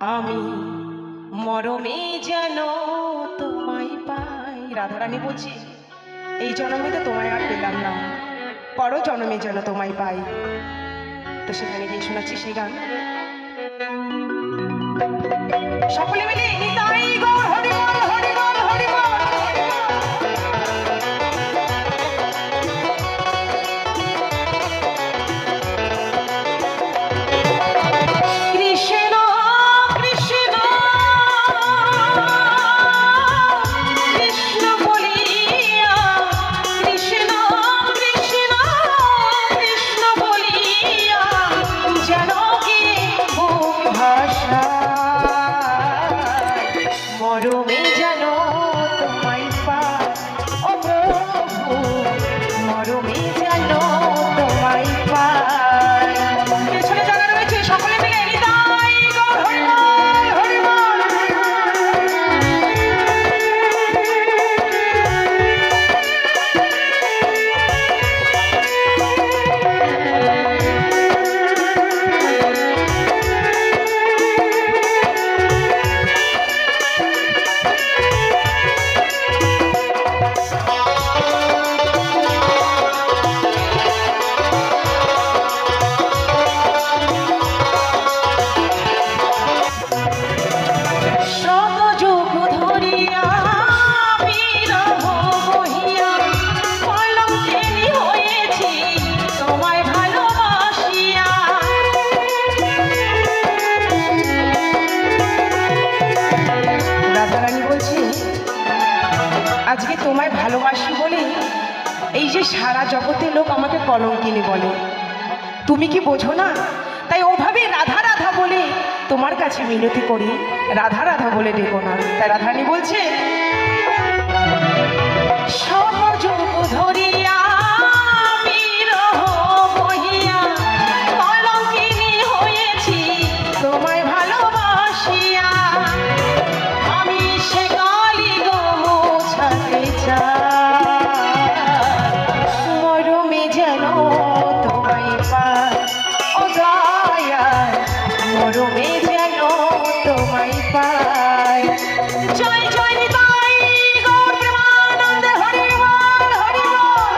আমি মরমে যেন তোমায় পাই। রাধারানী বলছি এই জন্মে তো তোমায় আর পেলাম না, পর জন্মে যেন তোমায় পাই। তো সেখানে গিয়ে শোনাচ্ছি সেই গান। সকলে মিলে নিতাই গৌর হরি বল, হরি বল, হরি বল। কৃষ্ণ কৃষ্ণ কৃষ্ণ বলিয়া, কৃষ্ণ কৃষ্ণ কৃষ্ণ বলিয়া যেন কি বুক ভাষায় মরমে যেন তোমায় পাই। ও প্রভু মরমে যেন তোমায় পাই। পেছনে যারা রয়েছে সকলে মিলে নিতাই গৌর হরি বল, হরি বল। আজকে তোমায় ভালোবাসি বলে এই যে সারা জগতের লোক আমাকে কলঙ্কিনী বলে, তুমি কি বোঝো না? তাই ওভাবে রাধা রাধা বলে তোমার কাছে মিনতি করি, রাধা রাধা বলে ডেকো না। তাই রাধারানী বলছে সহযোগ ধরিয়া বিরহ বহিয়া কলঙ্কিনী হয়েছি তোমায় ভালোবাসিয়া। আমি সে কালি গো মোছাতে চাই, মরমে যেন তোমায় পাই। ও দয়াল মরমে যেন তোমায় পাই। জয় জয় নিতাই গৌর প্রেমানন্দে, হরি বল, হরি বল।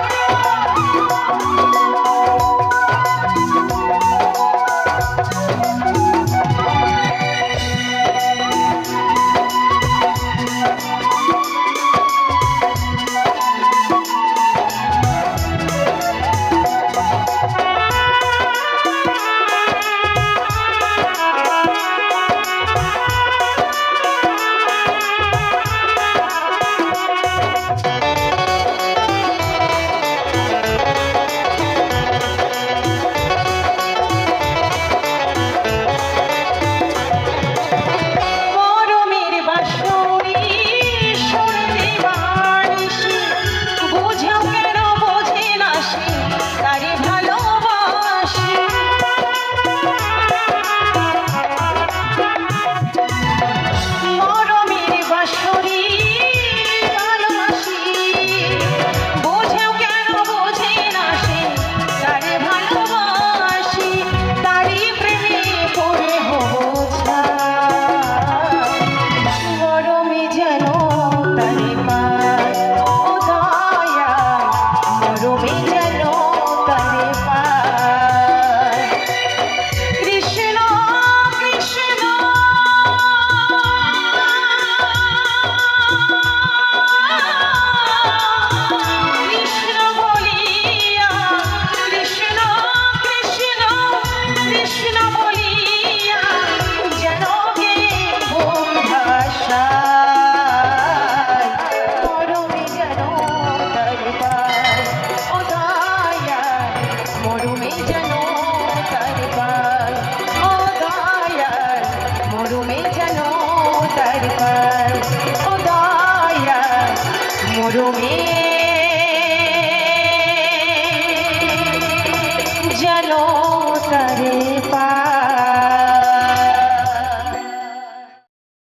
মরমে